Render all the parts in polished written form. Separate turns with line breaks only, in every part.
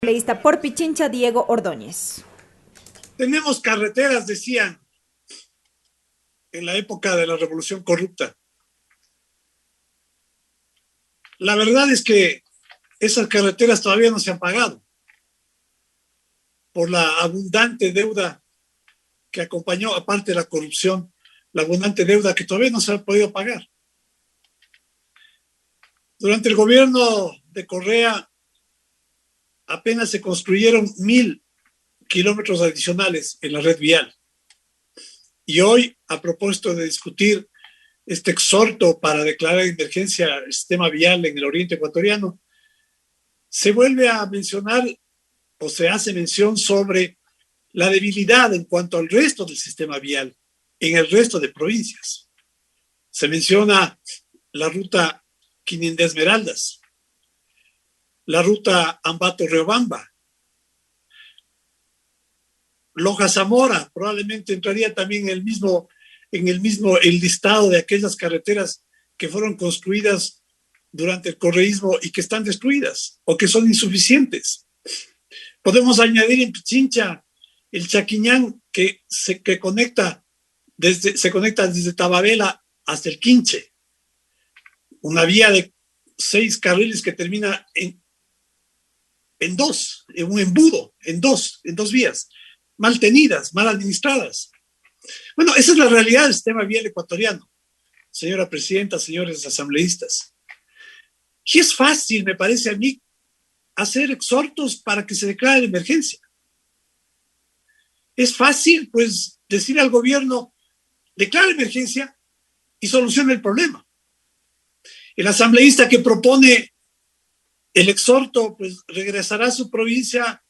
Asambleísta por Pichincha, Diego Ordóñez.
Tenemos carreteras, decían, en la época de la revolución corrupta. La verdad es que esas carreteras todavía no se han pagado por la abundante deuda que acompañó, aparte de la corrupción, la abundante deuda que todavía no se ha podido pagar. Durante el gobierno de Correa apenas se construyeron 1,000 kilómetros adicionales en la red vial. Y hoy, a propósito de discutir este exhorto para declarar emergencia el sistema vial en el oriente ecuatoriano, se vuelve a mencionar o se hace mención sobre la debilidad en cuanto al resto del sistema vial en el resto de provincias. Se menciona la ruta Quinindé Esmeraldas, la ruta Ambato-Riobamba, Loja-Zamora, probablemente entraría también en el listado de aquellas carreteras que fueron construidas durante el correísmo y que están destruidas o que son insuficientes. Podemos añadir en Pichincha el Chaquiñán que conecta desde Tababela hasta el Quinche, una vía de 6 carriles que termina en dos, en un embudo, en dos vías, mal tenidas, mal administradas. Bueno, esa es la realidad del sistema vial ecuatoriano, señora presidenta, señores asambleístas. Y es fácil, me parece a mí, hacer exhortos para que se declare la emergencia. Es fácil, pues, decir al gobierno, declara emergencia y soluciona el problema. El asambleísta que propone el exhorto, pues, regresará a su provincia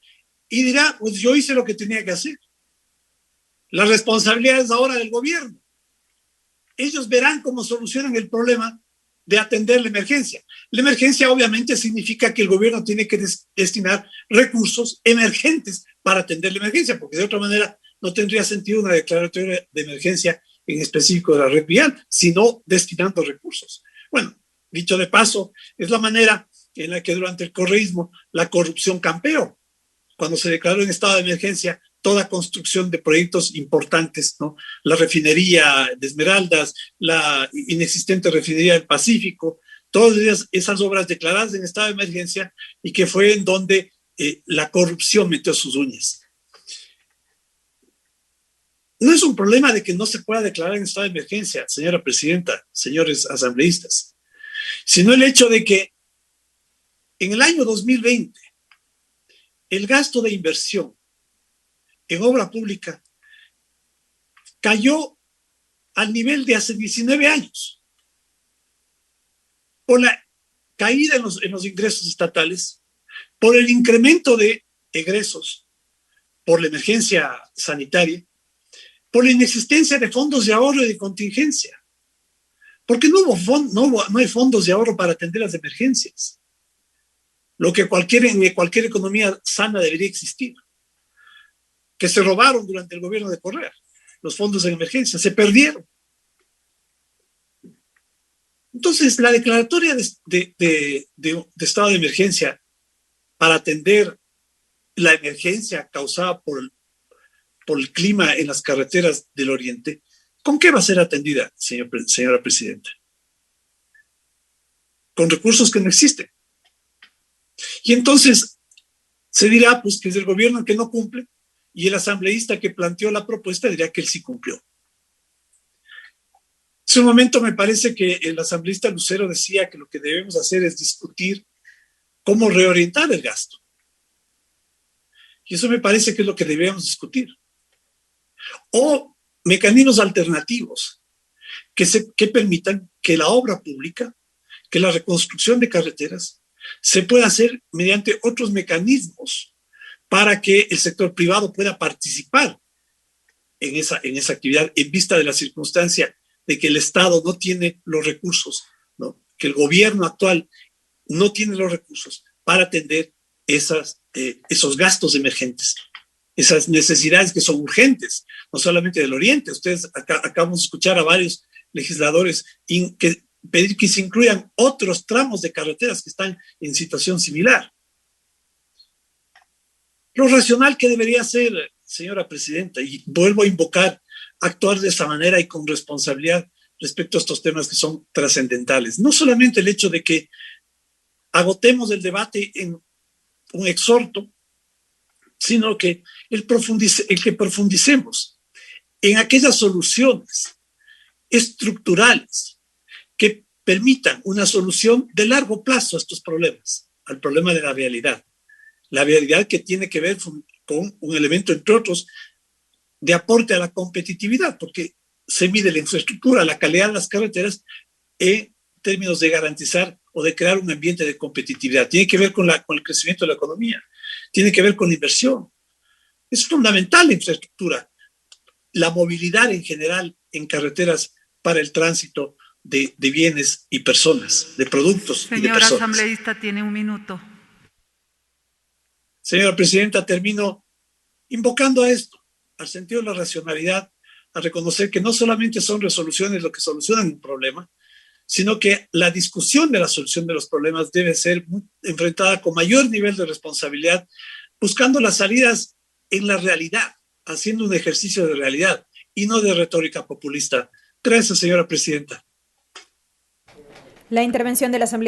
y dirá, pues, yo hice lo que tenía que hacer. La responsabilidad es ahora del gobierno. Ellos verán cómo solucionan el problema de atender la emergencia. La emergencia obviamente significa que el gobierno tiene que destinar recursos emergentes para atender la emergencia, porque de otra manera no tendría sentido una declaratoria de emergencia en específico de la red vial, sino destinando recursos. Bueno, dicho de paso, es la manera en la que durante el correísmo la corrupción campeó. Cuando se declaró en estado de emergencia toda construcción de proyectos importantes, ¿no? La refinería de Esmeraldas, la inexistente refinería del Pacífico, todas esas obras declaradas en estado de emergencia y que fue en donde la corrupción metió sus uñas. No es un problema de que no se pueda declarar en estado de emergencia, señora presidenta, señores asambleístas, sino el hecho de que en el año 2020 el gasto de inversión en obra pública cayó al nivel de hace 19 años por la caída en los ingresos estatales, por el incremento de egresos, por la emergencia sanitaria, por la inexistencia de fondos de ahorro y de contingencia, porque no hay fondos de ahorro para atender las emergencias, lo que en cualquier economía sana debería existir, que se robaron durante el gobierno de Correa. Los fondos de emergencia se perdieron. Entonces, la declaratoria de estado de emergencia para atender la emergencia causada por el clima en las carreteras del oriente, ¿con qué va a ser atendida, señora presidenta? Con recursos que no existen. Y entonces se dirá, pues, que es el gobierno el que no cumple, y el asambleísta que planteó la propuesta dirá que él sí cumplió. Hace un momento me parece que el asambleísta Lucero decía que lo que debemos hacer es discutir cómo reorientar el gasto. Y eso me parece que es lo que debemos discutir. O mecanismos alternativos que permitan que la obra pública, que la reconstrucción de carreteras se pueda hacer mediante otros mecanismos para que el sector privado pueda participar en esa actividad en vista de la circunstancia de que el Estado no tiene los recursos, ¿no? Que el gobierno actual no tiene los recursos para atender esos gastos emergentes, esas necesidades que son urgentes, no solamente del Oriente. Ustedes acabamos de escuchar a varios legisladores pedir que se incluyan otros tramos de carreteras que están en situación similar. lo racional que debería ser, señora presidenta, y vuelvo a invocar actuar de esa manera y con responsabilidad respecto a estos temas que son trascendentales. No solamente el hecho de que agotemos el debate en un exhorto, sino que el que profundicemos en aquellas soluciones estructurales que permitan una solución de largo plazo a estos problemas, al problema de la vialidad. La vialidad que tiene que ver con un elemento, entre otros, de aporte a la competitividad, porque se mide la infraestructura, la calidad de las carreteras en términos de garantizar o de crear un ambiente de competitividad. Tiene que ver con el crecimiento de la economía, tiene que ver con la inversión. Es fundamental la infraestructura, la movilidad en general en carreteras para el tránsito de bienes y personas, de productos y de
Señora
personas.
asambleísta, tiene un minuto.
Señora presidenta, termino invocando a esto, al sentido de la racionalidad, a reconocer que no solamente son resoluciones lo que solucionan un problema, sino que la discusión de la solución de los problemas debe ser enfrentada con mayor nivel de responsabilidad, buscando las salidas en la realidad, haciendo un ejercicio de realidad y no de retórica populista. Gracias, señora presidenta.
La intervención de la Asamblea